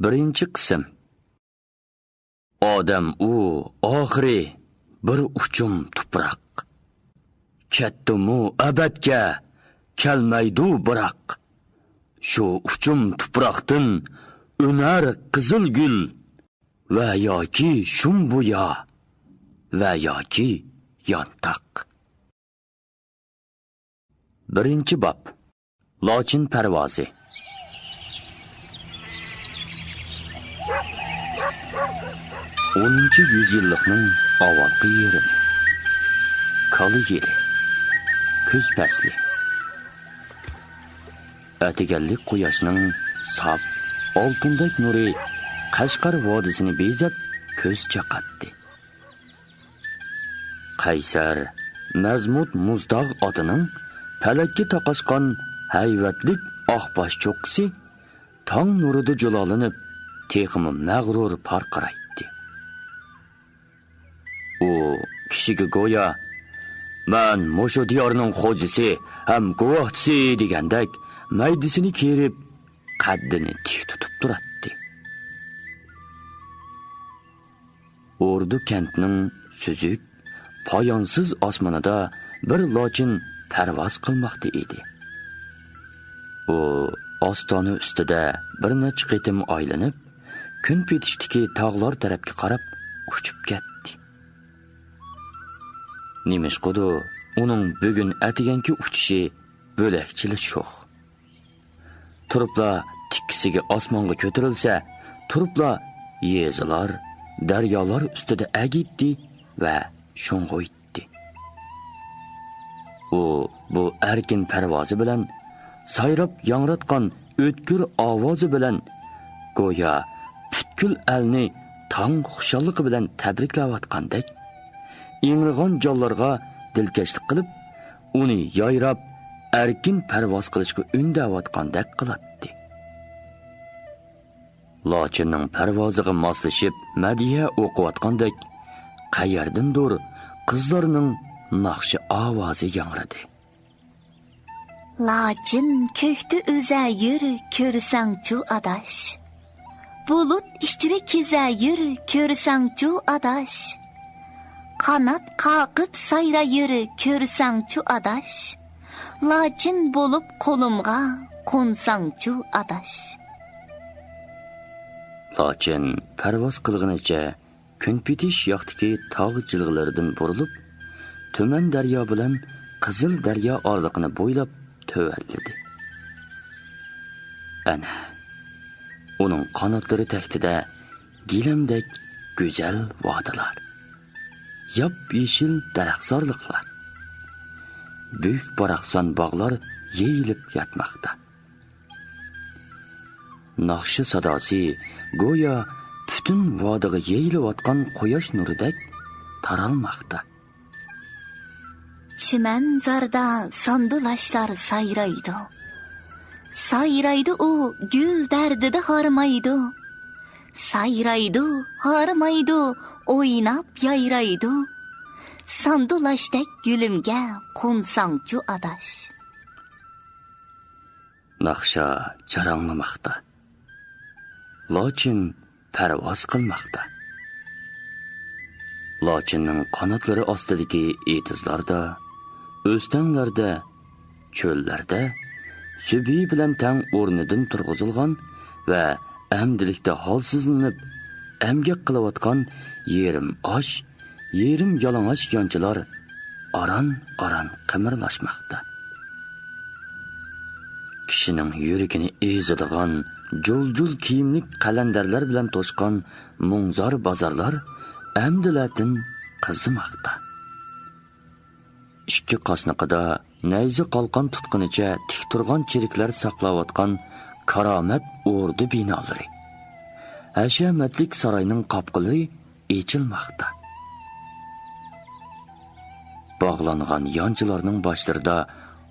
Birinchi qism. Odam u oxiri bir uchum tuproq. Ketdimu abadga kelmaydi biroq. Shu uchum tuproqdan unar qizil gul va yoki shumbuya va yoki yantoq. Birinchi bob. Lochin parvozi. 10-chi yüzyillikning avvalgi yeri. Kali yeri. Kuz fasli. Atiganlik quyoshning sap, oltindek nuri Qashqar vodisini bezab ko'z chaqatdi. Qaysar Mazmud Muzdog' otining falakka taqashgan hayvatlik oqbosh cho'qqisi tong nurida jalolanib, texmi mag'rur parqiraydi. U kishiga go'yo "Men mushu diyorning xo'jisi ham guvohchisi" degandek maydisini kerib, qaddini tik tutib turadi. Ordu kentning suzuk, poyonsiz osmonida bir lochin parvoz qilmoqda edi. U ostona ustida bir necha qitim aylanib, kun petishdagi tog'lar tarafga qarab uchib ketdi. Nimishqo'du uning bugun atiganki uchishi bo'lakchili sho'x. Turibla tikkisiga osmonga ko'tarilsa, turibla yezilar, daryolar ustida agitdi va sho'ng'oydi. U bu erkin parvozi bilan sayrab yangratgan o'tkir ovozi bilan go'yo butkul alni tong xushalliqi bilan tabriklayotgandek, ingrigan jonlarga dilkashlik qilib, uni yayrab erkin parvoz qilishga undayotgandek qiladi. Lochinning parvoziga moslashib madiya o'qiyotgandek qayerdandir qizlarning naqshi ovozi yangradi. Lochin ko'kda o'za yur, ko'rsang-chu adash. Bulut ichra keza yur, ko'rsang-chu adash. Qanot qaqib sayra yur, ko'rsang-chu adash. Lochin bo'lib qo'limga qo'nsang-chu adash. Lochin parvoz qilgunicha kun petish yoqdagi tog' jilg'ilaridan burilib, tuman daryo bilan Qizil daryo orliqini bo'ylab tövatladi. Ana, uning qanotlari taxtida gilamdek go'zal vodilar, yop-yeshil daraxtzorliqlar, büyük baraqson bog'lar yeyilib yotmoqda. Naqshi sadosi go'yo butun vodiga yeyilayotgan quyosh nuridek taralmoqda. Çimen zarda sandulashlar sayraydı. Sayraydı o gül derdide harmaydı. Sayraydı, harmaydı, oynap yayraydı. Sandulaşdek gülümge qonsangchu adash. Naqsha jaranglamoqda. Lochin parvoz qilmoqda. Lochinning qanotlari ostidagi etizlarda, o'stanlarda, cho'llarda subi bilan tang o'rnidan turg'izilgan va amdilikda holsizlanib amgak qilayotgan yerim osh, yerim yalang'och yonchilar aran qimirlashmoqda. Kishining yuragini ezadigan jo'l-jo'l kiyimlik qalandarlar bilan to'sqan mungzor bozorlar amdilatin qizimoqda. Ikki qosniqida nayzi qalqon tutqunicha tik turgan chiriklar saqlayotgan karomat ordu binolari, hashamatlik saroyning qapqilari echilmoqda. Bog'langan yonchilarning boshlarida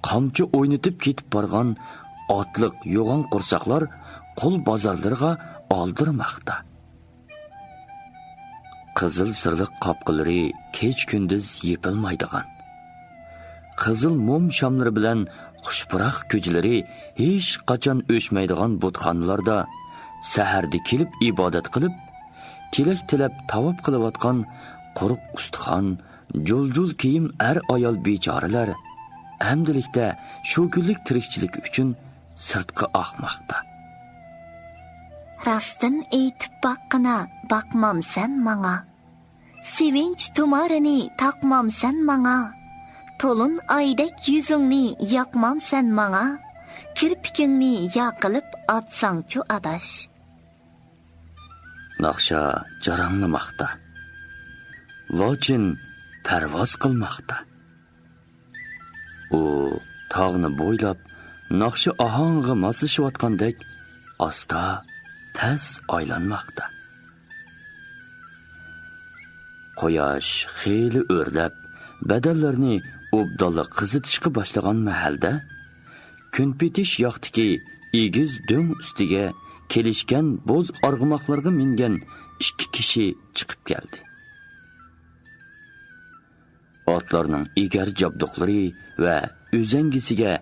qamchi o'ynatib ketib borgan otliq yo'g'on qursaqlar qul bozorlarga oldirmoqda. Qizil sirliq qapqilari kech kunduz yepilmaydigan. Qizil mum shamlari bilan xushpuroq ko'jlari hech qachon o'chmaydigan butxonlarda saharda kelib ibodat qilib, tilak tilab tavob qilayotgan quruq ustixon, jo'l-jo'l kiyim ayol bechoralar amdilikda shu kunlik tirikchilik uchun sirtqa oqmoqda. Rastın eytib baqqina baqmamsan manga. Sevinç tumarini taqmamsan manga. Tolun aydek yüzüngni yaqmamsan manga. Kirpikingni yaqilib atsangchu adash. Naqsha jaranglamoqda. Lokin parvoz qilmoqda. U tog'ni bo'ylab naqsha ohangga moslashayotgandek asta tez aylanmoqda. Quyosh xeyli o'rlab, badallarni obdalla qizitishga boshlagan mahalda kun petish yoqdiki egiz do'ng ustiga kelishgan bo'z arg'umoqlarga mingan 2 kishi chiqib keldi. Otlarning egar jabduqlari va o'zangisiga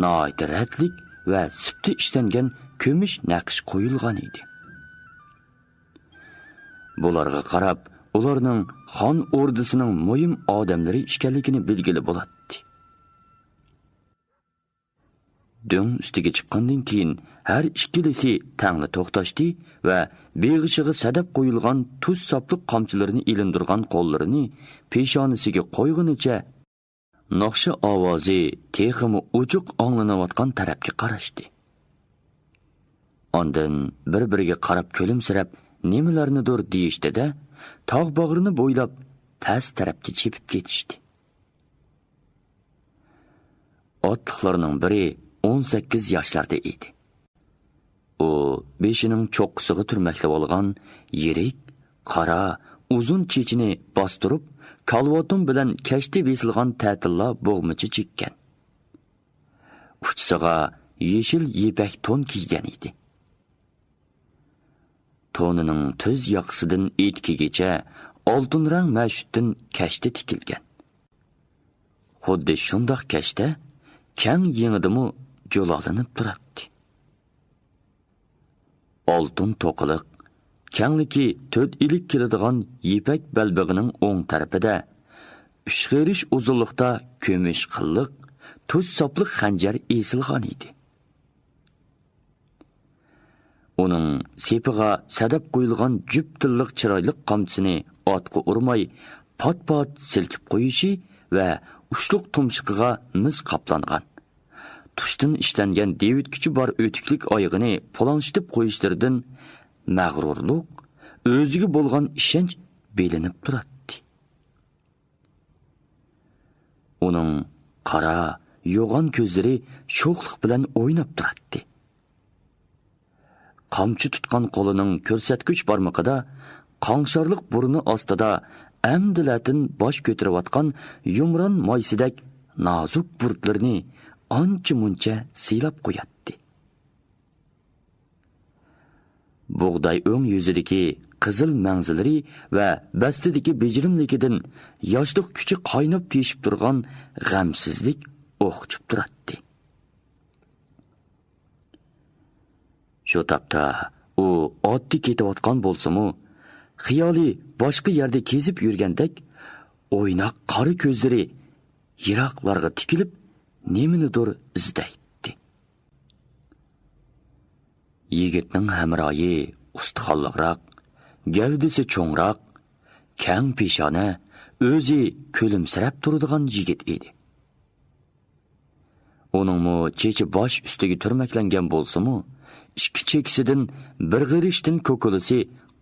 noitiratlik va sipti ishlangan ko'mish naqsh qo'yilgan edi. Bularga qarab, ularning xon ordisining muhim odamlari ekanligini belgili bo'ladi. Do'ng ustiga chiqqandan keyin har ikkilisi tangli to'xtashdi va beg'ishiga sadab qo'yilgan tuz sopliq qamchilarini ilindirgan qo'llarini peshonasiga qo'ygunicha naqsha ovozi texmi uchuq anglanayotgan tarafga qarashdi. Ondan bir-biriga qarab kulimsirab nimalarnidir deyishdi-da, tog' bag'rini bo'ylab past tarafga chepib ketishdi. Otliqlarning biri 18 yoshlarda edi. U beshining cho'qqisiga turmaklab olgan yirik, qora, uzun chechini bostirib, kalvotum bilan kashti besilgan ta'tilla bo'g'michi chekkan. Uchsiga yeshil yepak to'n kiygan edi. To'nining tuz yoqsidan etkigacha oltin rang mashutdan kashti tikilgan. Xuddi shundoq kashta kang yengidimi jo'lolinib turadi. Oltin to'qiliq, kangliki 4 ilik keladigan yepak balbig'ining o'ng tarafida 3 g'irish uzunlikda ko'mish qilliq, tuz sopliq xanjar esilgan edi. Uning sepiga sadab qo'yilgan jup tilliq chiroyli qamchisini otga urmay pat-pat silkib qo'yishi va ushluq tumshiqiga mis qaplangan. Tushdan ishlangan devitkichi bor o'tiklik oyig'ini polanshitib qo'yishlaridan mag'rurlik, o'ziga bo'lgan ishonch belinib turadi. Uning qara, yo'g'on ko'zlari sho'xlik bilan o'ynab turadi. Qamchi tutgan qo'lining ko'rsatkich barmoqida qanshorliq burni ostida amdilatin bosh ko'tarayotgan yumron moysidak nozik burtlarni ancha-muncha silab qo'yadi. Bug'doy o'ng yuzidagi qizil manzilari va bastidagi bejirimligidan yoshlik kuchi qaynab teshib turgan g'amsizlik o'xchib turadi. Shu topda u oddiy ketayotgan bo'lsa-mu, xiyoli boshqa yerda kezib yurgandek, o'ynoq qora ko'zlari yiroqlarga tikilib, nimanidir izlaydi. Yigitning hamroyi ustixonliqroq, gavdasi cho'ngroq, kang peshona, o'zi kulimsirab turadigan yigit edi. Uningmi chechi bosh ustiga turmaklangan bo'lsa-mu, ikki chekisidan bir g'irishdan ko'kulisi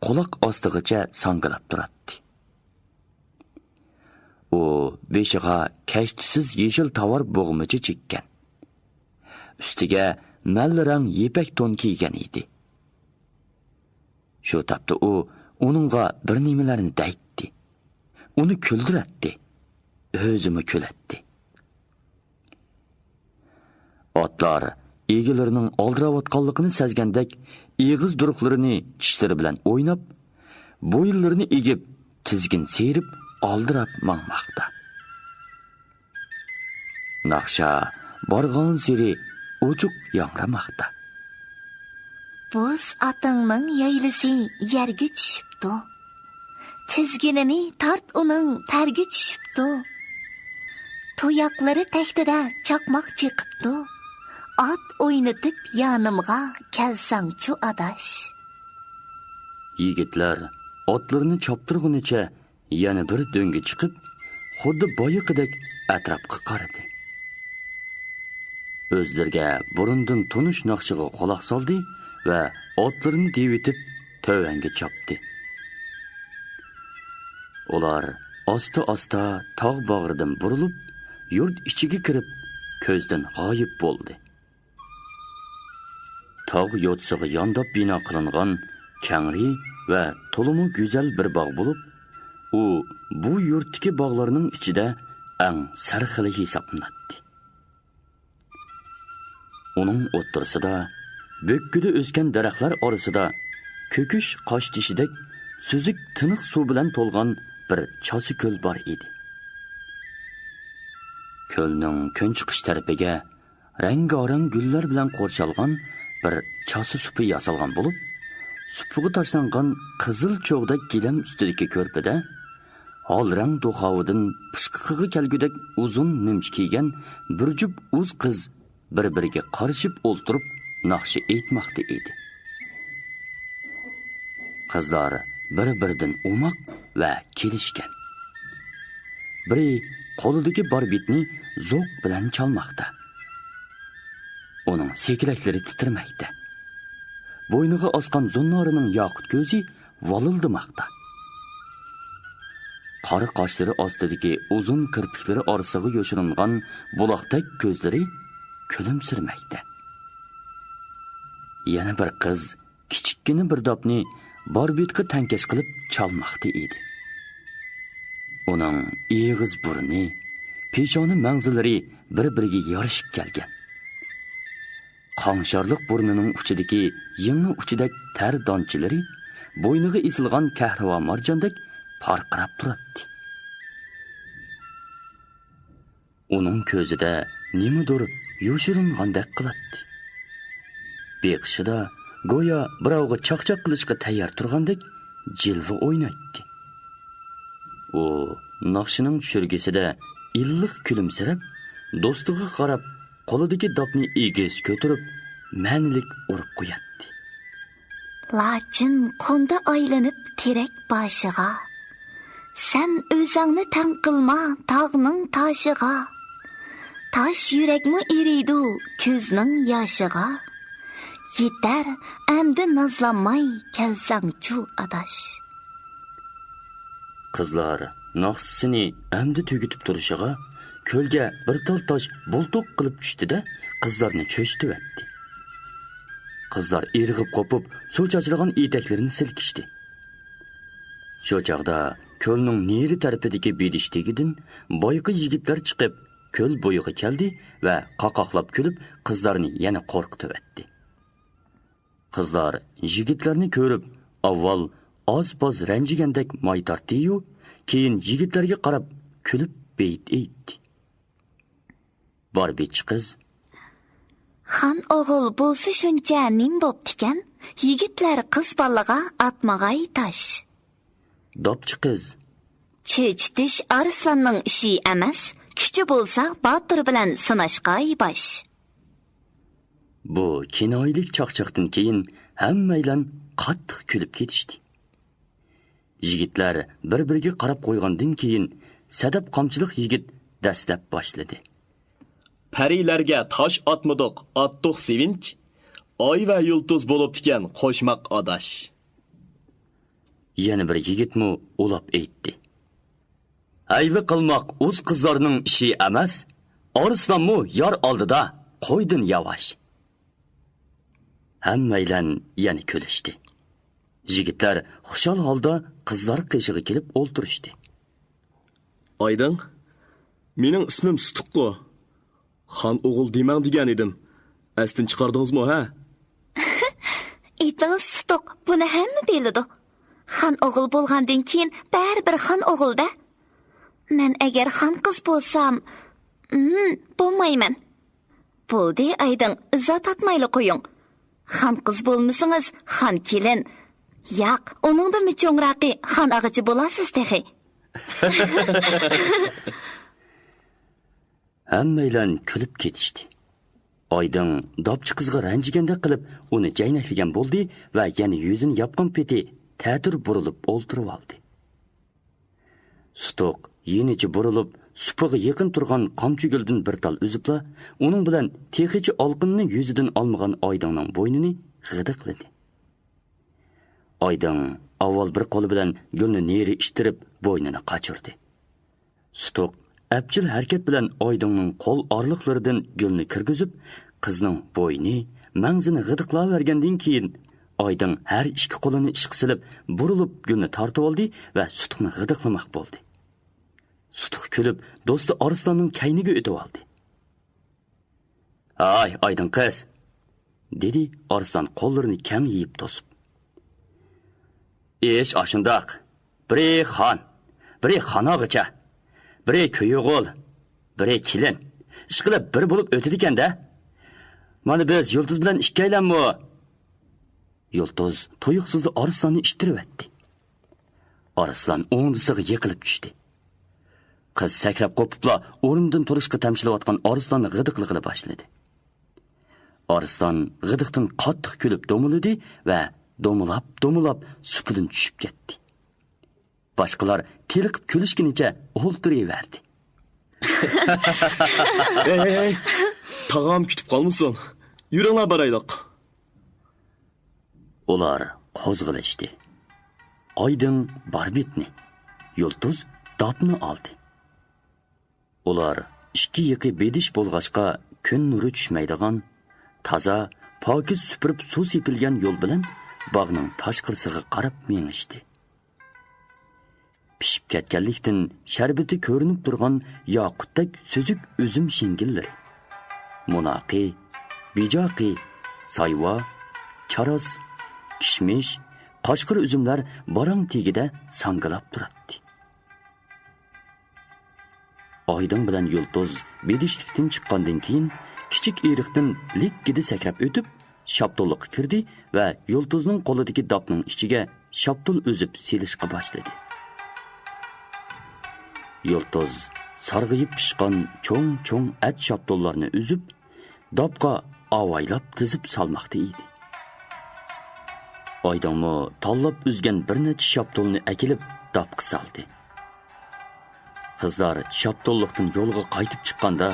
quloq ostigacha sangilab turadi. U beshiga kashtisiz yeshil tovar bo'g'michi chekkan. Ustiga mallarang yepak to'n kiygan edi. Shu topda u uningga bir nimalarni deydi. Uni kuldiratdi. O'zimi kulatdi. Otlar egilarining oldirayotganligini sezgandek, eg'iz duruqlarini tishlari bilan o'ynab, bo'yinlarini egib, tizgin serib, oldirab mangmoqda. Naqsha borgan siri ochiq yangramoqda. Buz atыңның yaylisi yerge tushibdi. Tizginini tart uning terge tushibdi. To'yaqlari taxtida chaqmoq chiqibdi. At o'ynatib yanimga kelsangchu adash. Yigitlar otlarini choptirgunicha yana bir do'ngga chiqib, xuddi boyiqidek atrofga qaradi. O'zlariga burundan tunish naqshiga quloq soldi va otlarini devitib tövanga chopdi. Ular asta-asta tog' bag'ridan burilib, yurt ichiga kirib, ko'zdan g'oyib bo'ldi. Tog' yo'tsiga yondab bino qilingan kangri va to'limu go'zal bir bog' bo'lib, u bu yurtdagi bog'larning ichida eng sarxili hisoblanadi. Uning o'ttirsida bo'kkida o'sgan daraxtlar orasida ko'kish qosh tishidek suzik tiniq suv bilan to'lgan bir chosi ko'l bor edi. Ko'lning ko'nchiqish tarafiga rang-gorang gullar bilan qo'rshalgan bir chosi supi yasalgan bo'lib, supiga tashlangan qizil cho'g'dak gilam ustidagi ko'rpada holrang do'xovidan pishqiqig'i kelgudek uzun nimch kiygan bir jup o'z qiz bir-biriga qarishib o'ltirib naqshi aytmoqda edi. Qizlar bir-biridan umoq va kelishgan. Biri qo'lidagi barbitni zo'q bilan chalmoqda. Uning sekilaklari titirmoqda. Bo'yniga osgan zunnorining yoqut ko'zi volildimoqda. Qora qoshlari ostidagi uzun kirpiklari orasiga yoshiringan buloqdek ko'zlari kulimsirmoqda. Yana bir qiz kichikkina bir dopni barbitga tankash qilib chalmoqda edi. Uning eg'iz burni, peshona manzillari bir-biriga yarashib kelgan. Qanşarlıq burnining uchidagi yengni uchidek tar donchilari bo'yniga isilgan kahraво marjondek parqirab turadi. Uning ko'zida nimadir yoshiringandek qiladi. Beqishida go'yo birovga chaqchaq qilishga tayyor turgandek jilva o'ynaydi. U naqshining tushirgisida illiq kulimsirab, do'stiga qarab qo'lidagi dopni egiz ko'tarib, ma'nilik urib qo'yadi. Lachin qo'nda aylanib terek boshiga. Sen o'zingni tang qilma tog'ning tashiga. Tash yurakmi eriydi ko'zning yoshiga. Yetar endi nazlanmay kelsangchu adash. Qizlar naqsini endi tugitib turishiga ko'lga bir tal tosh bultuq qilib tushdi-da, qizlarni cho'chitibdi. Qizlar irg'ib qopib, suv chachirgan etaklarini silkishdi. Shu chaqda ko'lning neri tarafidagi bedishtigidan boyqi yigitlar chiqib, ko'l bo'yiga keldi va qaqoqlab kulib, qizlarni yana qo'rqitibdi. Qizlar yigitlarni ko'rib, avval oz-poz ranjigandek moy tortdi-yu, keyin yigitlarga qarab kulib beyt aytdi. Barbich qiz: "Xan o'g'il bo'lsa shuncha nim bo'ptikan, yigitlar qiz bolaga atmag'ay tash." Dopchi qiz: "Chechitish arslonning ishi emas, kuchi bo'lsa botir bilan sinashqay bosh." Bu kinoylik chaqchaqdan keyin hammaylan qattiq kulib ketishdi. Yigitlar bir-biriga qarab qo'ygandan keyin sadab qamchilik yigit dastlab boshladi. Parilarga tosh atmadoq, attoq sevinch, oy va yulduz bo'lib tikan qo'shmaq adash. Yana bir yigitmi ulab aytdi. Ayvi qilmoq o'z qizlarining ishi emas, Arslonmu yor oldida qo'ydin yavash. Hammaylan yana kulishdi. Yigitlar xushal holda qizlar qishig'i kelib o'ltirishdi. Aydın, mening ismim Sutuqqo. Xan o'g'il demang degan edim. Astin chiqardingizmi, ha? Itingiz Sutuq, buni hamma biladi. Xan o'g'il bo'lgandan keyin baribir xan o'g'ilda. Men agar xan qiz bo'lsam, bo'lmayman. Bo'ldi, Aydin, izzat atmayli qo'ying. Xan qiz bo'lmasangiz, xan kelin. Yo'q, uningda micho'ngraqi xan ag'ichi bo'lasiz tehi. Hammaylan kulib ketishdi. Oydin dopchi qizga ranjigandek qilib uni jaynaklagan bo'ldi va yana yuzini yopgan peti ta'tir burilib o'ltirib oldi. Sutuq yenichi burilib supiga yaqin turgan qamchiguldan bir tal uzibla, uning bilan texichi olqinni yuzidan olmagan Oydinning bo'ynini g'idiqladi. Oydin avval bir qo'li bilan gulni neri ishtirib bo'ynini qochirdi. Sutuq abjil harakat bilan Oydinning qo'l orliqlaridan gulni kirgizib, qizning bo'yni, mangzini g'idiqlavergandan keyin Oydin har ikki qo'lini ishqa silib, burilib gulni tortib oldi va Sutuqni g'idiqlamoq bo'ldi. Sutuq kulib, do'sti Arslanning kayniga o'tib oldi. "Ay, Oydin qiz", dedi Arslan qo'llarini kang yeyib to'sib. "Ish ashundoq. Biri xon, biri xonog'icha, biri kuyug'ul, biri kelin. Ish qilib bir bo'lib o'tadi ekan-da. Mana biz Yulduz bilan ikkaylanmi?" Yulduz tuyuqsizda Arslanni ishtirib etdi. Arslan o'ngdisiga yiqilib tushdi. Qiz sakrab qo'pibla o'rnidan turishga tamshilayotgan Arslanni g'idiqlig'ila boshladi. Arslan g'idiqdan qattiq kulib do'miladi va do'milab supidan tushib ketdi. Boshqalar teliqib kulishgunicha o'ltiraverdi. Ey, tag'am kutib qolmasin. Yuringlar barayliq. Ular qo'zg'alishdi. Oydin barbitni, Yulduz dopni oldi. Ular ikki yiqi bedish bo'lg'achqa kun nuri tushmaydigan, toza, pokiz supurib suv sepilgan yo'l bilan bog'ning tashqarisiga qarab mengishdi. Pishib ketganlikdan sharbati ko'rinib turgan yoqutdek suzuk uzum shingillari, munoqi, bijoqi, sayva, charos, kishmish, qoshqir uzumlar barang tegida sangilab turadi. Oydin bilan Yulduz bedishlikdan chiqqandan keyin kichik eriqdan likkida sakrab o'tib, shaptolliqqa kirdi va Yulduzning qo'lidagi dopning ichiga shaptul uzib selishga boshladi. Yulduz sarg'ayib pishgan cho'ng at shaptollarni uzib, dopga avaylab tizib salmoqda edi. Oydinmi tanlab uzgan bir necha shaptolni akilib dopga soldi. Qizlar shaptolliqdan yo'lga qaytib chiqqanda,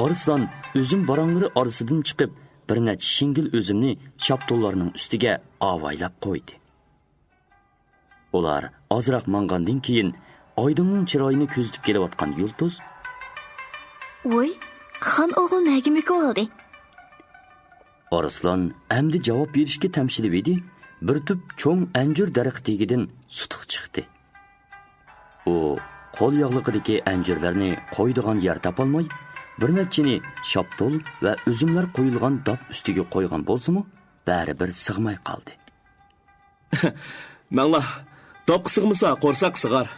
Arslan uzum baranglari orasidan chiqib, bir necha shingil uzumni shaptollarning ustiga avaylab qo'ydi. Ular ozroq mangandan keyin Oydinning chiroyini ko'zitib kelayotgan Yulduz, "Voy, xon o'g'il nagimi oldi?" Arslan endi javob berishga tamshilib edi, bir tup cho'ng anjur daraxtigidan Sutuq chiqdi. U qo'l yog'liqidagi anjurlarni qo'ydigan yer topolmay, bir nechini shaptol va uzumlar qo'yilgan dop ustiga qo'ygan bo'lsa-mu, baribir sig'may qoldi. Mangla, dop sig'masa qo'rsoq sig'ar.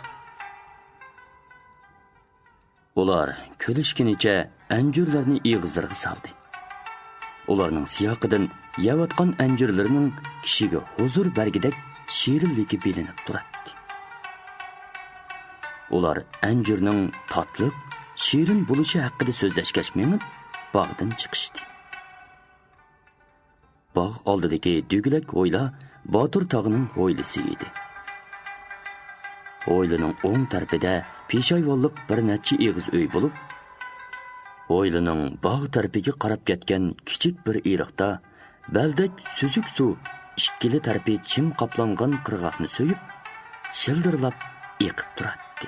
Ular kulishgunicha anjurlarni ig'izlariga soldi. Ularning siyoqidan yavatgan anjurlarining kishiga huzur bergidek shirinligi bilinib turadi. Ular anjurning tatliq, shirin bo'lishi haqida so'zlashgach menib, bog'dan chiqishdi. Bog' oldidagi dugulak o'yla Botur tog'ining o'ylisi edi. O'ylining o'ng tarafida peshoyvonliq bir necha eg'iz uy bo'lib, o'ylining bog' tarafiga qarab ketgan kichik bir eriqda baldak suzuk suv ikkili tarafi chim qoplangan qirg'oqni so'yib, shildirlab eqib turadi.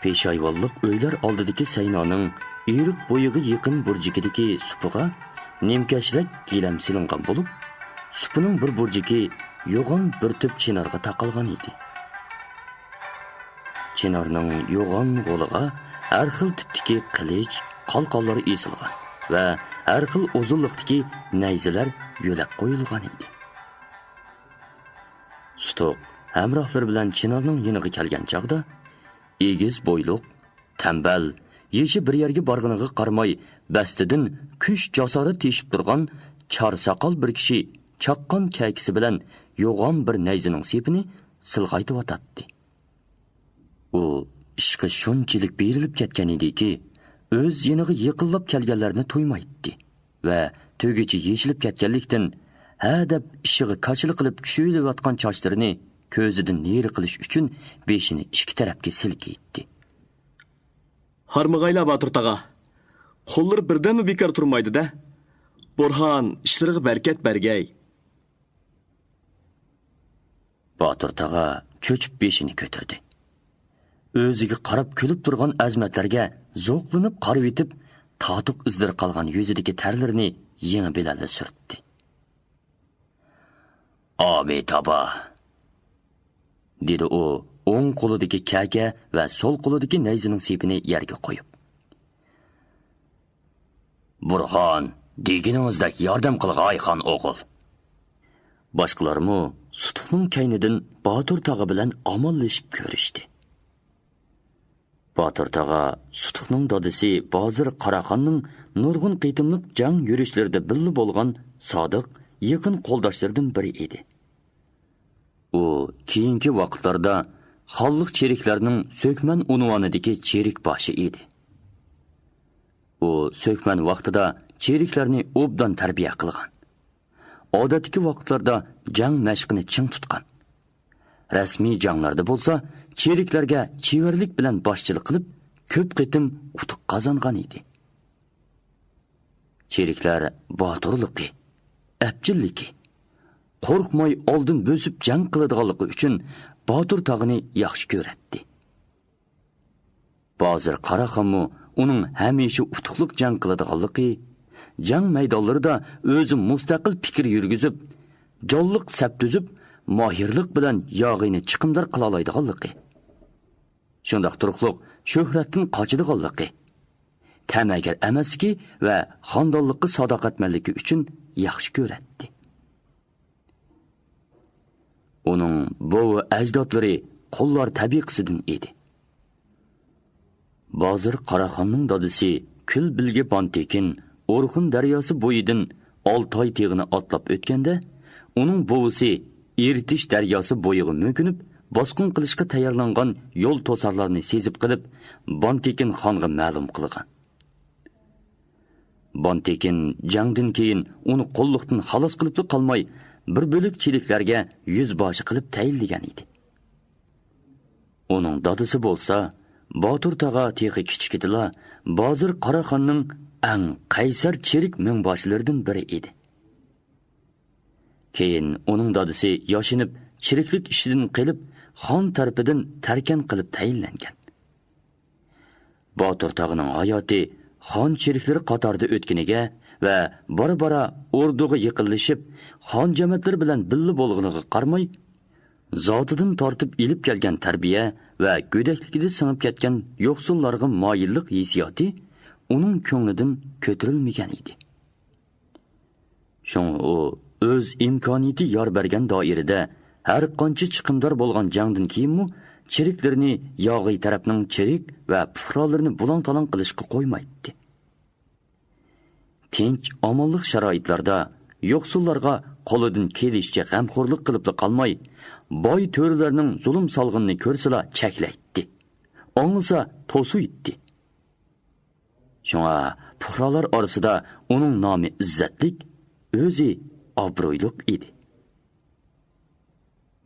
Peshoyvonliq uylar oldidagi saynoning eriq bo'yiga yaqin burjikidagi supiga nemkashrak gilam silingan bo'lib, supining bir burjiki yo'g'on bir tup chinorga taqalgan edi. Chinorning yo'g'on qo'liga har xil tipdagi qilich, qalqonlari esilgan va har xil uzunlikdagi nayzalar yo'lab qo'yilgan edi. Sutuq hamrohlar bilan chinorning yoniga kelgan chog'da egiz bo'yliq, tambal, yeshi bir yerga borganiga qaramay, bastidan kuch jasorat teshib turgan char soqol bir kishi chaqqon kaykisi bilan yo'g'on bir nayzining sepini silg'aytib o'tatdi. U ishqi shunchalik berilib ketgan ediki, o'z yeniga yiqilib kelganlarni to'ymaydi va to'gichi yechilib ketganlikdan ha deb ishig'i kachili qilib tushilayotgan sochlarini ko'zidan neri qilish uchun beshini ikki tarafga silkiydi. Harmag'ayla Batur tağa. Qo'llari birdanmi bekor turmaydi-da. Burhan ishlariga barkat bergay. Batur tağa cho'chib beshini ko'tardi. O'ziga qarab kulib turgan azmatlarga zo'qlanib qarab etib, tatiq izlar qolgan yuzidagi tarlarini yangi belalla surtdi. "Amitabha", dedi u o'ng qo'lidagi kaka va so'l qo'lidagi nayzining sepini yerga qo'yib. "Burhan, deginimizdek yordam qilg'ay xon o'g'il." Boshqalarmi Sutuqning kaynidan Batur tağı bilan omonlashib ko'rishdi. Batur tağı Sutuqning dadisi Bozir Qaraqonning nurg'un qitimliq jang yurishlarida birga bo'lgan sodiq, yaqin qo'ldoshlaridan biri edi. U keyingi vaqtlarda xalliq cheriklarning Sökman unvonidagi cherik boshi edi. U Sökman vaqtida cheriklarni obdan tarbiya qilgan. Odatdagi vaqtlarda jang mashqini ching tutgan. Rasmiy janglarda bo'lsa, cheriklarga chevarlik bilan boshchilik qilib, ko'p qitim utuq qozongan edi. Cheriklar boturligi, abjilligi, qo'rqmay oldin bo'sib jang qiladiganligi uchun Batur tag'ini yaxshi ko'ratdi. Bozir Qaraqonmi uning hamisha utuqliq jang qiladiganligi, jang maydonlarida o'zi mustaqil fikr yurgizib, jonliq sap tuzib, mohirlik bilan yog'ini chiqimdor qila oladiganligi. Shundaq turuqliq shuhratdan qochadiganligi, tamagar emaski va xondonlikqa sadoqatmanligi uchun yaxshi ko'ratdi. Uning bu ajdodlari qullar tabiqasidan edi. Bozir Qaraqonning dadisi Kul bilgi Bantekin O'rxun daryosi bo'yidan Oltoy teg'ini otlab o'tganda, uning buvisi Ertish daryosi bo'yiga mo'kinib, bosqin qilishga tayyorlangan yo'l to'sarlarni sezib qilib, Bantekin xonga ma'lum qilgan. Bantekin jangdan keyin uni qo'lliqdan xalos qilib qolmay, bir bo'lik cheliklarga yuzboshi qilib tayinlagan edi. Uning dadisi bo'lsa, Batur tağı texi kichikidila Bozir Qaraqonning eng qaysar cherik mingboshlaridan biri edi. Keyin uning dadisi yoshinib, chiriklik ishidan qilib, xon tarafidan tarkan qilib tayinlangan. Batur tag'ining hayoti xon chiriklari qatorida o'tganiga va bora-bora orduga yiqilishib, xon jamatlari bilan birga bo'lganiga qarmay, zotidan tortib ilib kelgan tarbiya va go'dakligida singib ketgan yo'qsullarga moyillik hissiyoti uning ko'nglidan ko'tarilmagan edi. Shunga u o'z imkoniyati yor bergan doirada har qancha chiqimdor bo'lgan jangdan keyinmi chiriklarini yog'iy tarafning chirik va puhrolarini bulon-talon qilishga qo'ymaydi. Tinch, omonlik sharoitlarda yo'qsullarga qo'lidan kelishicha g'amxo'rlik qilib qolmay, boy to'rilarning zulm salg'inini ko'rsala cheklaydi. Onglisa to'suydi. Shunga puhrolar orasida uning nomi izzatlik, o'zi obro'yliq edi.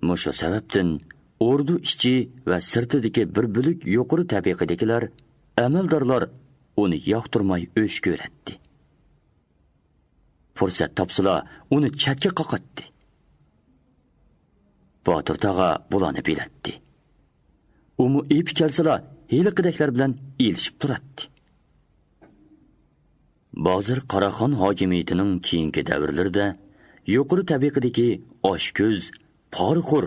Mushu sababdan ordu ichi va sirtidagi bir bo'lik yuqori tabaqadagilar, amaldorlar uni yoqtirmay o'sh ko'ratdi. Fursat topsala uni chatga qoqatdi. Batur tağı bularni bilatdi. Umu epi kelsalar heliqidaklar bilan elishib turatdi. Bozir Qaraqon hokimiyatining keyingi davrlarida yuqori tabaqadagi oshko'z, porxo'r,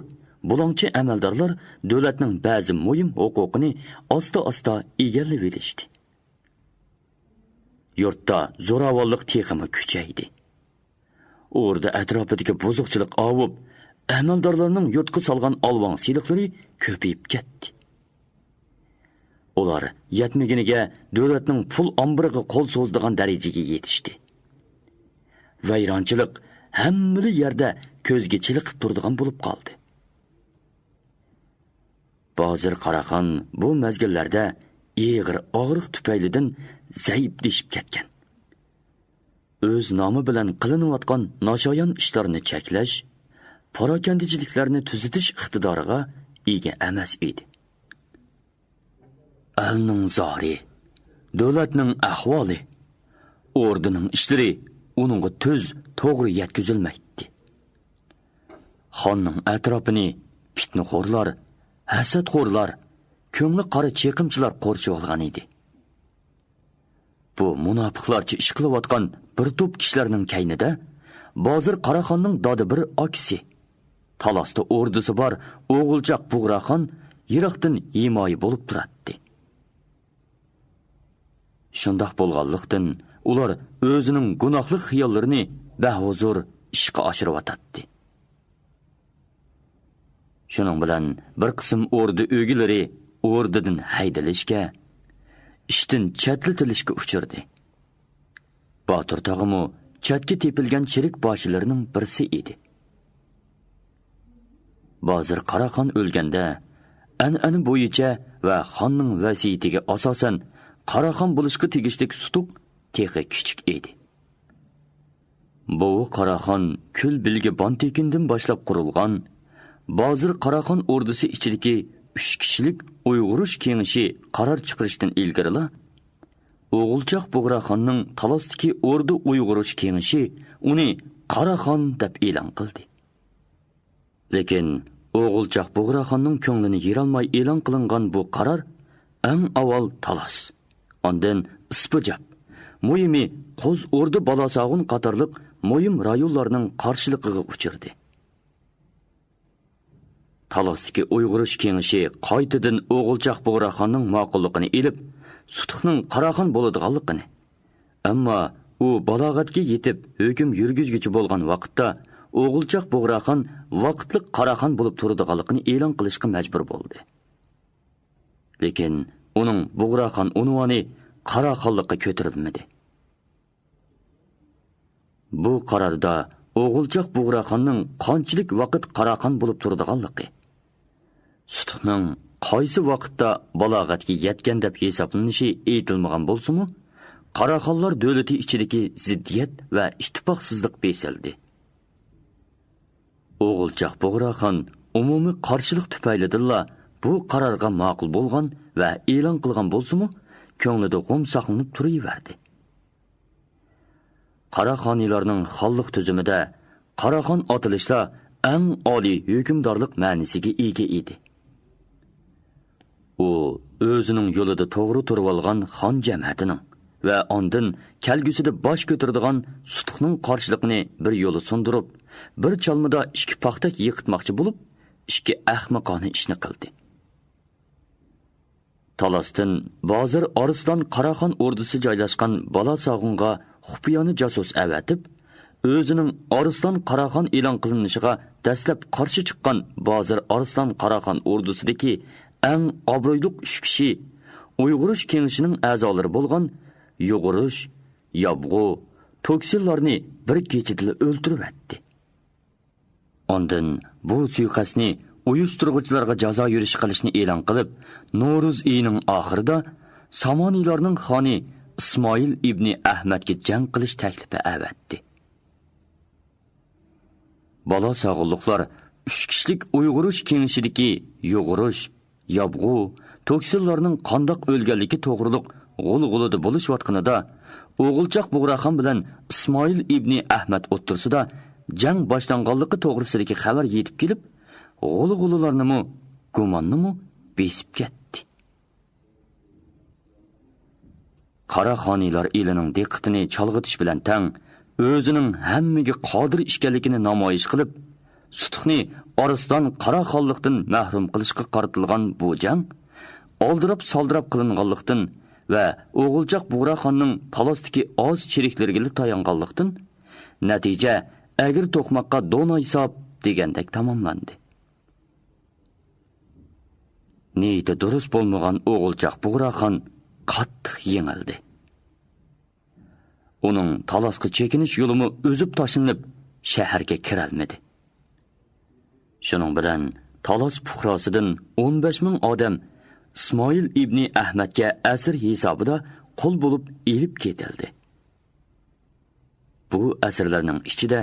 bulonchi amaldorlar davlatning ba'zi muhim huquqini asta-asta egallab olishdi. Yurtda zo'ravonlik texmi kuchaydi. Orada atrofidagi buzuqchilik avib, amaldorlarning yurtga solgan olvon siliqlari ko'payib ketdi. Ular yetmaginiga davlatning pul ombiriga qo'l so'zdigan darajaga yetishdi. vayronchilik hammali yerda ko'zga chiliqib turadigan bo'lib qoldi. Bozir Qaraxon bu mezgillarda eg'ir og'riq tufaylidan zaiflashib ketgan. O'z nomi bilan qilinayotgan noshoyon ishlarni cheklash, parokandichiliklarni tuzitish iqtidoriga ega emas edi. Elning zori, davlatning ahvoli, ordining ishlari uningga tuz to'g'ri yetkazilmaydi. Xonning atrofini fitnaxo'rlar, hasadxo'rlar, ko'ngli qora cheqimchilar qo'rchib olgan edi. Bu munofiqlarcha ish qilayotgan bir to'p kishilarning kaynida Bozir Qaraxonning dodi bir aksi. Talosda ordusi bor o'g'ilchaq Bug'raxon yiroqdan himoya bo'lib turadi. Shundoq bo'lganlikdan ular o'zining gunohli xiyollarini bahuzur ishga oshirib atadi. Shuning bilan bir qism ordu o'gilari ordidan haydalishga, ishdan chatlatilishga uchirdi. Botir tog'imi chatga tepilgan chirik boshilarining birisi edi. Bozir Qaraxon o'lganda an'ana bo'yicha va xonning vasiyatiga asosan Qaraxon bo'lishga tegishli sutuq texi kichik edi. Bu Qaraxon kul bilgi Bontekindan boshlab qurilgan Bozir Qaraxon ordusi ichidagi 3 kishilik Uyg'urish kengashi qaror chiqarishdan ilgarila O'g'ilchaq Bug'raxonning Talosdagi ordu Uyg'urish kengashi uni Qaraxon deb e'lon qildi. Lekin O'g'ilchaq Bug'raxonning ko'nglini yerolmay e'lon qilingan bu qaror eng avval Talos, ondan Ispijab, muhimi Qo'z ordu Balosag'un qatorliq muhim rayonlarning qarshiligiga uchirdi. Talosdagi Uyg'urish kengashi qaytadan O'g'ilchaq Bug'raxonning ma'qulligini elib, Sutuqning Qaraxon bo'ladiganligini, ammo u balog'atga yetib hukm yurgizguchi bo'lgan vaqtda O'g'ilchaq Bug'raxon vaqtliq Qaraxon bo'lib turadiganligini e'lon qilishga majbur bo'ldi. Lekin uning Bug'raxon unvoni Qaraxonlikqa ko'tarilmadi. Bu qarorda O'g'ilchaq Bug'raxonning qanchalik vaqt Qaraxon bo'lib turadiganligi, Sutuqning qaysi vaqtda balog'atga yetgan deb hisoblanishi aytilmagan bo'lsa-mu, Qaraxonlar davlati ichidagi ziddiyat va ittifoqsizlik besildi. O'g'ilchaq Bug'raxon umumiy qarshilik tufaylidirla bu qarorga ma'qul bo'lgan va e'lon qilgan bo'lsa-mu, ko'nglida g'um saqlanib turaverdi. Qaraxoniylarning xonlik tuzumida Qaraxon otilishda eng oliy hukmdorlik ma'nisiga ega edi. U o'zining yo'lida to'g'ri turib olgan xon jamiyatining va ondan kelgusida bosh ko'taradigan Sutuqning qarshiligini bir yo'li sundirib, bir chalmida ikki paxtak yiqitmoqchi bo'lib, ikki ahmoqona ishni qildi. Talosdan Bozir Ariston Qaraxon ordusi joylashgan Balosag'unga xufiyona jasus avatib, o'zining Ariston Qaraxon e'lon qilinishiga dastlab qarshi chiqqan Bozir Ariston Qaraxon ordusidagi eng obro'li 3 kishi Uyg'urish kengashining a'zolari bo'lgan Yo'g'urish, Yobg'u, Toksillarni bir kechida o'ldirib atdi. Ondan bu suiqasdni uyushtiruvchilarga jazo yurish qilishni e'lon qilib, No'ruz oyining oxirida Samoniylarning xoni Ismoil ibn Ahmadga jang qilish taklifi avatdi. Balosag'ulluqlar 3 kishilik Uyg'urish kengashidagi Yo'g'urish, Yobg'u, Toksillarning qandoq o'lganligi to'g'riliq g'ul-g'ulida bo'lishayotganida O'g'ilchaq Bug'raxon bilan Ismoil ibn Ahmad o'ttirsida jang boshlanganligi to'g'risidagi xabar yetib kelib, g'ul-g'ullarni gumonni besib ketdi. Qaraxoniylar elining diqqatini chalg'itish bilan tang o'zining hammaga qodir ekanligini namoyish qilib, Sutuqni Ariston Qaraxonlikdan mahrum qilishga qaratilgan bu jang oldirab-soldirab qilinganlikdan va O'g'ilchaq Bug'raxonning Talosdagi oz chiriklariga tayanganlikdan natija agir to'qmoqqa do'na hisob degandek tamomlandi. Niyati durust bo'lmagan O'g'ilchaq Bug'raxon qattiq yengildi. uning talasqa chekinish yo'limi o'zib tashinib, shaharga kirolmadi. Shuning bilan talas fuqarosidan 15 ming odam İsmoil ibn Ahmadga asir hisobida qul bo'lib elib ketildi. Bu asirlarning ichida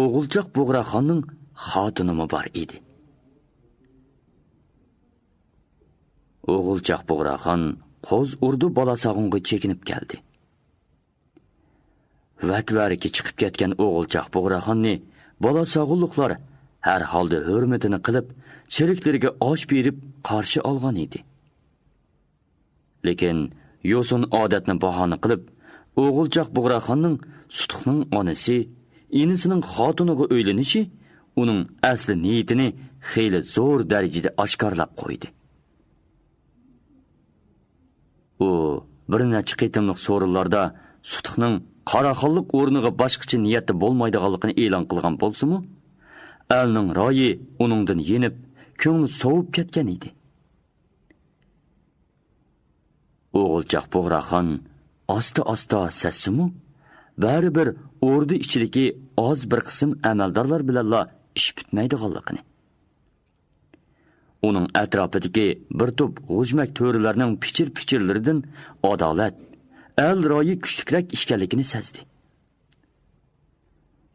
O'g'ilchoq Bug'raxonning xotinimi bor edi. O'g'ilchoq Bug'raxon qo'z urdi bolasog'unga chekinib keldi. Vatvariga chiqib ketgan O'g'ilchoq Bug'raxonni bolasog'unliklar har holda hurmatini qilib, sheriklariga osh berib qarshi olgan edi. Lekin yo'sin odatni bahona qilib, O'g'ilchoq Bug'raxonning Sutuqning onasi, inisining xotiniga o'ylanishi uning asli niyatini xeyli zo'r darajada oshkorlab qo'ydi. U bir necha qitimliq so'rinlarda Sutuqning Qaraxonlik o'rniga boshqacha niyatda bo'lmaydiganligini e'lon qilgan bo'lsa-mu, elning royi uningdan yenib, ko'ngli sovib ketgan edi. O'g'ilchoq Bug'raxon asta-asta sassimu, baribir o'rda ichidagi oz bir qism amaldorlar bilanla ish bitmaydiganligini. Uning atrofidagi bir to'p g'ujmak to'rilarning pichir-pichirlaridan adolat, el royi kuchlikroq ishkanligini sezdi.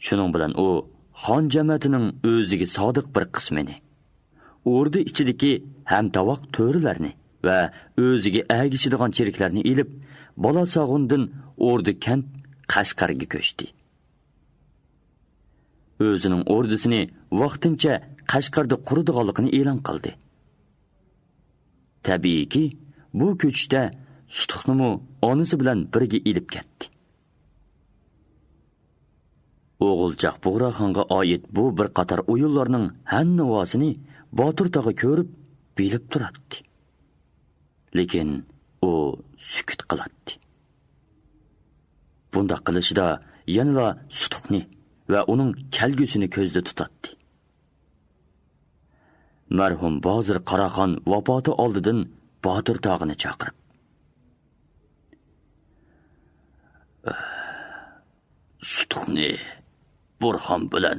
Shuning bilan u xon jamiyatining o'ziga sodiq bir qismini, o'rda ichidagi hamtovoq to'rilarni va o'ziga agishadigan cheriklarni elib, bolasog'undan o'rda kent Qashqarga ko'chdi. O'zining ordisini vaqtincha Qashqarda quradiganligini e'lon qildi. Tabiiyki, bu ko'chishda Sutuqni onasi bilan birga elib ketdi. O'g'ilchoq Bug'raxonga oid bu bir qator o'yinlarning hammasini Botir tog'a ko'rib, bilib turadi. Lekin u sukut qiladi. Bunda qilishida yanada Sutuqni va uning kelgusini ko'zda tutadi. Marhum Bozir Qaraxon vafoti oldidan Botir tog'ini chaqirib, Sutuqni Burxon bilan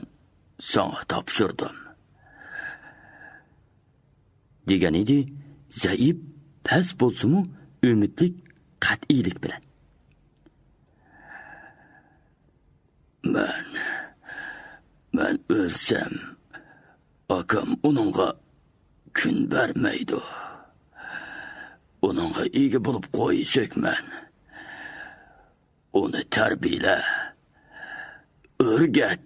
senga topshirdim degan edi, zaif, past bo'lsa-mu, umidlik, qat'iylik bilan. Men o'lsam, akam uningga kun bermaydi. Uningga ega bo'lib qo'ysakman. Uni tarbiyala, o'rgat.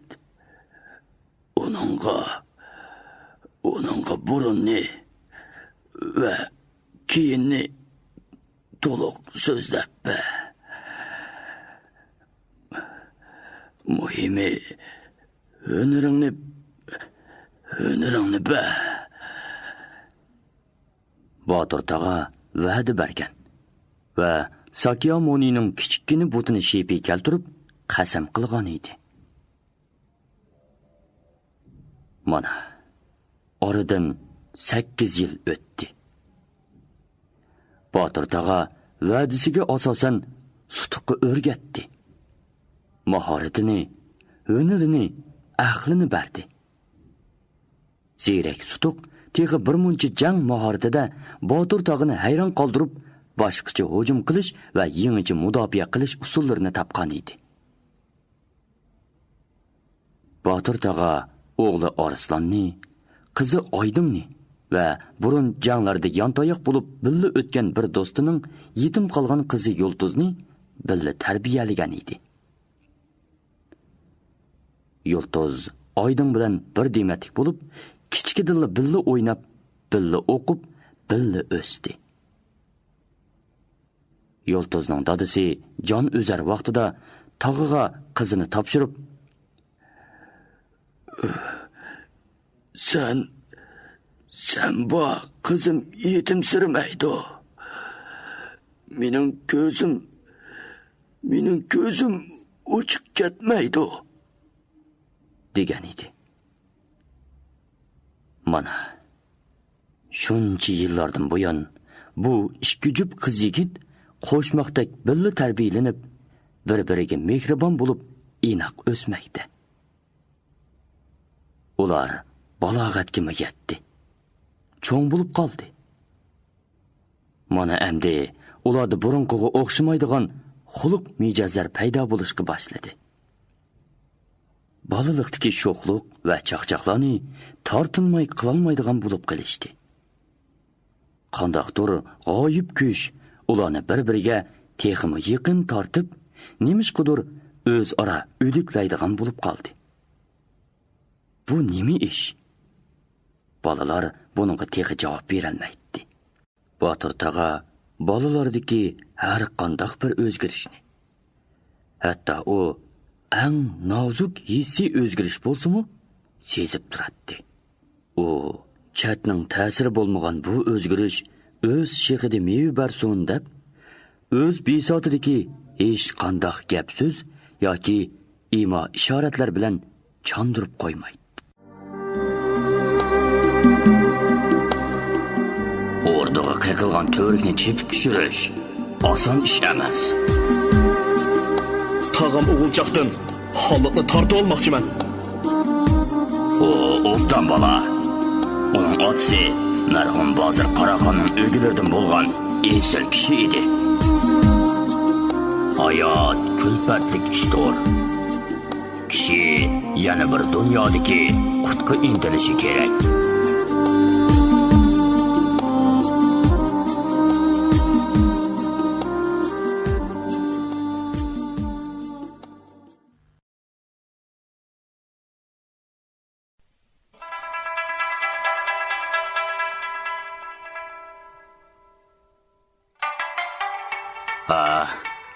Uningga burunni va keyinni to'liq so'zlab ber. Muhimi, hunaringni ber. Botir tog'a va'da bergan va Sakyamonining kichikkina butini shepi keltirib qasam qilgan edi. Mana, oradan 8 yil o'tdi. Botir tog'a va'dasiga asosan Sutuqqa o'rgatdi. Mahoratini, hunarini, aqlini berdi. Ziyrak Sutuq teg'i bir muncha jang mahoratida Botir tog'ini hayron qoldirib, boshqacha hujum qilish va yangicha mudofaa qilish usullarini topgan edi. Botir tog'a o'g'li Arslonni, qizi Oydinni va burun janglarda yontoyoq bo'lib billa o'tgan bir do'stining yetim qolgan qizi Yultuzni billa tarbiyalagan edi. Yultuz Oydin bilan bir dematlik bo'lib, kichkidilla billa o'ynab, billa o'qib, billa o'sdi. Yultuzning dadasi jon o'zar vaqtida tog'iga qizini topshirib, sen bu qizim yetimsirmaydi. Mening ko'zim o'chib ketmaydi degan edi. Mana, shuncha yillardan buyon bu ishkujib qiz yigit qo'shmoqdek billa tarbiyalanib, bir-biriga mehribon bo'lib, inoq o'smoqda. Ular balog'atga yetdi. Cho'ng bo'lib qoldi. Mana endi ularda burunqiga o'xshamaydigan xuluq mijozlar paydo bo'lishga boshladi. Balalıqdaki sho'xluq va chaqchaqlarni tortinmay qilolmaydigan bo'lib qilishdi. Qandaqdir g'oyib kuch ularni bir-biriga texmi yaqin tortib, nemishqidir o'zaro o'diklaydigan bo'lib qoldi. Bu nima ish? Balalar buningga texi javob berolmaydi. Botir tog'a balalardagi har qanday bir o'zgarishni, hatto u eng nozik hissiy o'zgarish bo'lsa-mu, sezib turadi. U chatning ta'siri bo'lmagan bu o'zgarish o'z shexida meva bersin deb, o'z bisotidagi hech qanday gap so'z yoki imo ishoratlar bilan chandurib qo'ymaydi. O'rdaga qiqilgan to'rikni chepib tushirish oson ish emas. Tağam o'g'ilchaqdan holatni tortib olmoqchiman. O obdan bola. Uning otasi marhum Bozir Qaraxonning o'g'ilaridan bo'lgan esil kishi edi. Hayot kulfatlik ishdir. Kishi yana bir dunyodagi qutqi intilishi kerak.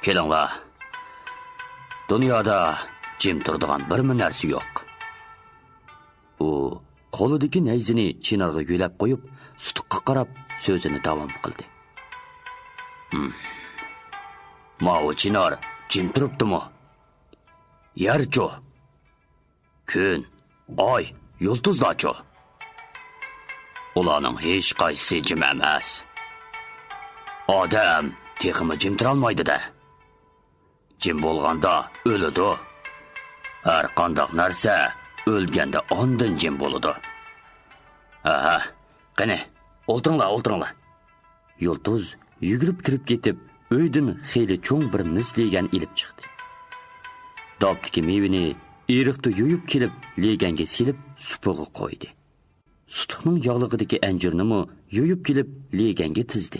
Kelinglar. Dunyoda jim turadigan bir narsa yo'q. U qo'lidagi nayzini chinarga yo'lab qo'yib, sutuqqa qarab so'zini davom qildi. Mao chinar jim turibdimi? Yarcho. Kun, oy, yulduzlarcho. Ularning hech qaysi jim emas. Odam texmi jim turolmaydi-da. Jim bo'lganda o'ladi. Har qanday narsa o'lganda ondan jim bo'ladi. Aha, qani, o'tiringlar. Yulduz yugurib kirib ketib, uydan xeyli cho'ng bir misligan ilib chiqdi. Dobdiki mevini eriqda yuyib kelib, leganga silib, supig'i qo'ydi. Sutuqning yog'lig'idagi anjirni yuyib kelib, leganga tizdi.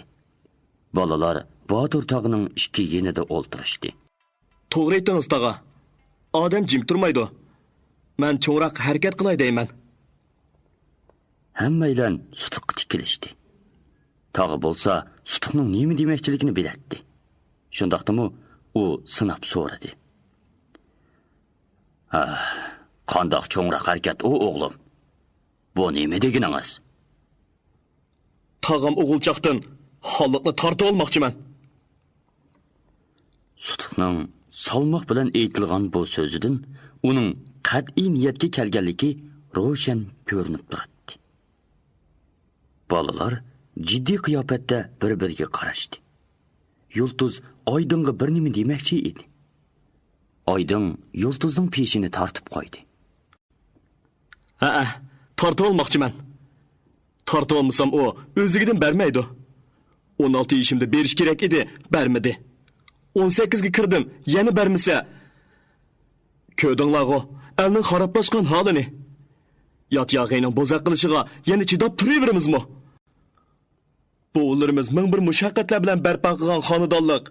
Balalar Botir tog'ining ikki yenida o'ltirishdi. To'g'ri aytdingiz tog'a. Odam jim turmaydi. Men cho'ngroq harakat qilay deyman. Hammaylar sutuqqa tikilishdi. Tog'i bo'lsa, sutuqning nima demakchiligini biladi. Shundaqdimi u sinab so'radi. Qandoq cho'ngroq harakat u o'g'lim? Bu nima deganingiz? Tog'am o'g'ilchaqdan holatni tortib olmoqchiman. Sutuqning salmoq bilan aytilgan bu so'zidan uning qat'iy niyatga kelganligi ro'shan ko'rinib turadi. Bolalar jiddiy qiyofatda bir-biriga qarashdi. Yulduz Oydinga bir nima demoqchi edi. Oydin Yulduzning peshini tortib qo'ydi. Tortib olmoqchiman. Tortib olmasam o o'zigidan bermaydi. 16 yaşımda berish kerak edi, bermedi. 18 ga kirdim, yana bermasa. Ko'rdinglar-ku, elning xarablashgan holini. Yot-yog'iyning bo'zaq qilishiga yana chidab turaveramizmi? Bo'g'illarimiz ming bir mushaqqatlar bilan barpo qilgan xonadonlik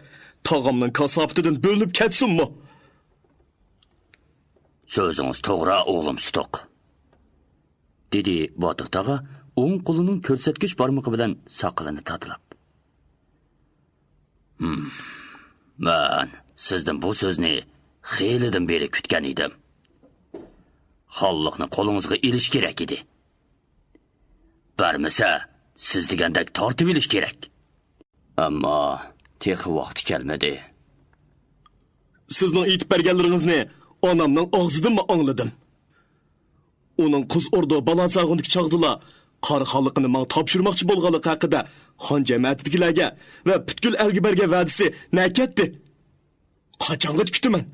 tog'amning kasofatidan bo'linib ketsinmi? So'zingiz to'g'ri, o'g'lim Sutuq, dedi Botir tog'a o'ng qo'lining ko'rsatkich barmog'i bilan soqolini tatlab. Men sizdan bu so'zni xeylidan beri kutgan edim. Xalliqni qo'lingizga ilish kerak edi. Barmasa, siz degandek tortib ilish kerak. Ammo texi vaqti kelmadi. Sizning aytib berganlaringizni onamning og'zidan angladim. Uning qiz o'rda balasag'indagi chaqdila qari xalqini men topshirmoqchi bo'lganligi haqida xon jamiyatidagilarga va butkul elgibarga va'dasi nakatdi. Qachongacha kutaman?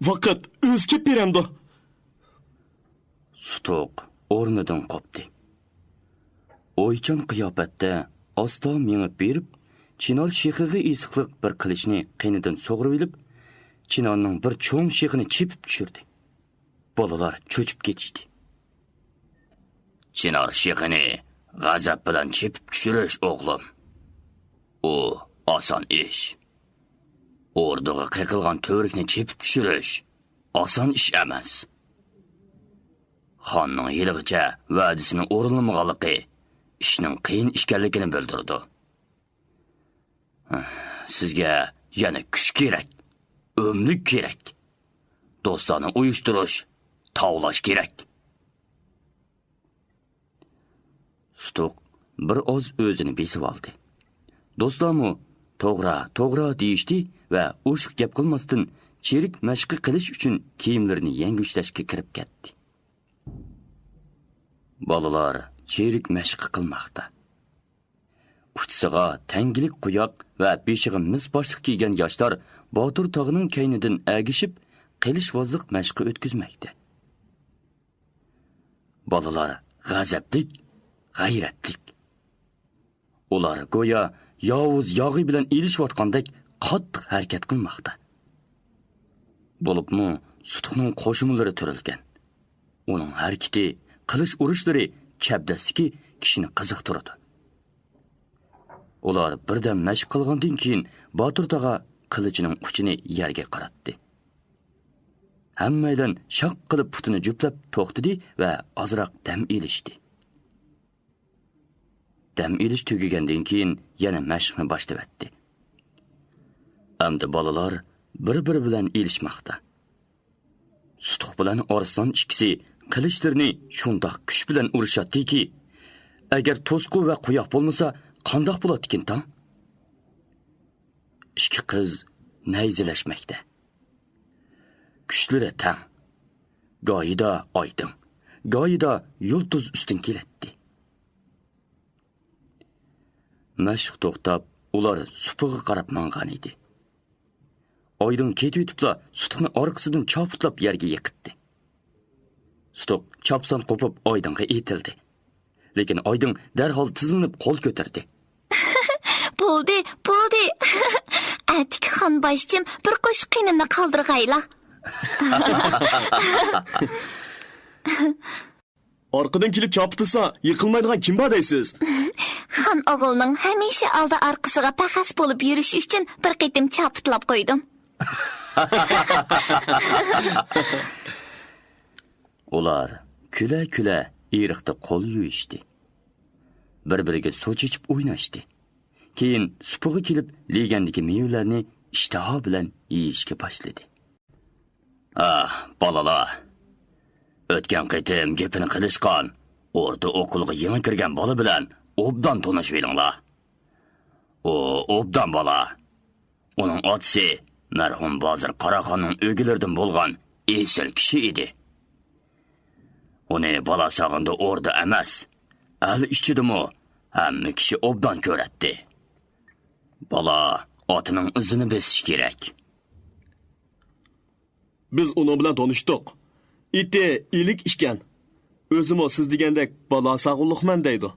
Vaqt o'z kelib beramdi. Sutuq o'rnidan qopdi. O'ychan qiyofatda asta mengib berib, Chinor shexiga isiqliq bir qilichni qinidan sug'urib olib, Chinorning bir cho'ng shexini chepib tushirdi. Bolalar cho'chib ketishdi. Chinor shexini g'azab bilan chepib tushirish o'g'lim. U oson ish. O'rniga qiqilgan to'rikni chepib tushirish oson ish emas. Xonning yilg'icha va'dasini o'rinlamaganligi ishning qiyin ekanligini bildirdi. Sizga yana kuch kerak, o'mlik kerak. Do'stlarni uyushtirish, tavlash kerak. Sutuq bir oz o'zini besib oldi. Do'stlarmi to'g'ri deyishdi va o'shiq gap qilmasdan cherik mashqi qilish uchun kiyimlarini yangushlashga kirib ketdi. Bolalar cherik mashqi qilmoqda. Uchsiga tangilik quyoq va beshig'i mis boshliq kiygan yoshlar Botur tog'ining kaynidan agishib, qilishvozlik mashqi o'tkazmoqda. Bolalar g'azablik, g'ayratlik. Ular go'yo yovuz yog'i bilan ilishayotgandek qattiq harakat qilmoqda. Bo'libmi, Sutuqning qo'shimlari turilgan. Uning harakati, qilish urishlari chabdasligi kishini qiziqtiradi. Ular birdan mashq qilgandan keyin Botur tog'a qilichining uchini yerga qaratdi. Hammaydan shaq qilib putini juplab to'xtadi va ozroq dam ilishdi. Dam ilish tugagandan keyin yana mashqni boshladi. Hamda bolalar bir-biri bilan ilishmoqda. Sutuq bilan Arslan ikkisi qilichlarini shundoq kuch bilan urishatdiki, agar to'squ va quyoq bo'lmasa, qandoq bo'ladi ekan ta? Ikki qiz nayzilashmoqda. Kuchlari tang. Go'yida oydin, go'yida yulduz ustin keladi. Mashq to'xtab, ular supuga qarab mangan edi. Oydin ketib o'tibla Sutuqni orqasidan choputlab yerga yiqitdi. Sutuq chopsan qo'pib Oydinga etildi. Lekin Oydin darhol tizilib qo'l ko'tardi. Bo'ldi. Atik xon boshchim bir qo'shiq qinimni qoldirg'ayla. Orqadan kelib chopitilsa, yiqilmaydigan kim bor deysiz? Xon o'g'ilning hamisha oldi orqasiga paxas bo'lib yurishi uchun bir qitim chopitlab qo'ydim. Ular kula iriqda qo'l yuyishdi. Bir-biriga suv ichib o'ynashdi. Keyin supuga kelib legandagi meyvelarni ishtaha bilan yeyishga boshladi. Bolalar. O'tgan qitim gapini qilishgan, o'rda o'qilga yangi kirgan bola bilan obdan tanishib olinglar. O obdan bola. Uning otasi marhum Bozir Qaraxonning o'g'ilaridan bo'lgan esil kishi edi. Uni bola chog'ida o'rda emas, al ichidimi hamma kishi obdan ko'ratdi. Bola otining izini besish kerak. Biz uni bilan tanishdik. Iti ilik ishkan. O'zim siz degandek bola sog'liqman deydi.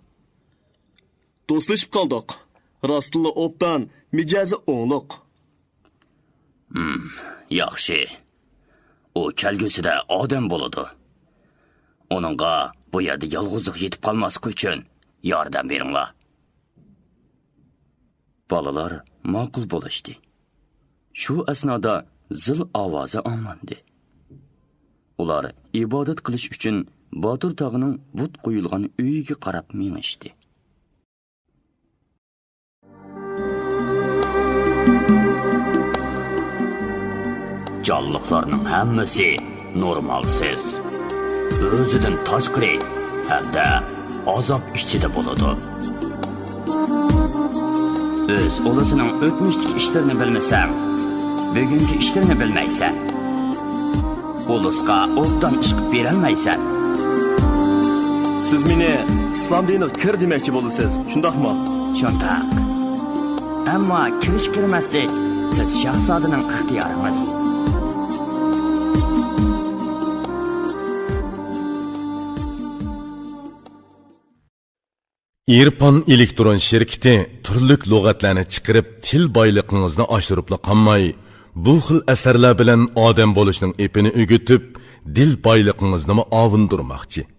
Do'stlashib qoldik. Rostli obdan mijozi o'nliq. Yaxshi. U kelgusida odam bo'ladi. Onunğa bu yerda yolg'izlik yetib qolmaslik uchun yordam beringlar. Bolalar ma'qul bo'lishdi. Shu asnoda zil ovozi anglandi. Ular ibodat qilish uchun Botur tog'ining but qo'yilgan uyiga qarab minishdi. Jonliqlarning hammasi normalsiz. O'zidan tashqari hamda azob ichida bo'ladi. O'z olasining o'tmishdagi ishlarini bilmasam, bugungi ishlarini bilmaysan. Olasqa obdan chiqib berolmaysan. Siz meni islom diniga kir demoqchi bo'lasiz, shundaqmi? Shundaq. Ammo kirish kirmaslik siz şahzodaning ixtiyoringiz. İrpon elektron şirketi turlik lug'atlarni chiqarib til boyligingizni oshiribla qolmay, bu xil asarlar bilan odam bo'lishning epini o'gitib, dil boyligingizni ovundirmoqchi.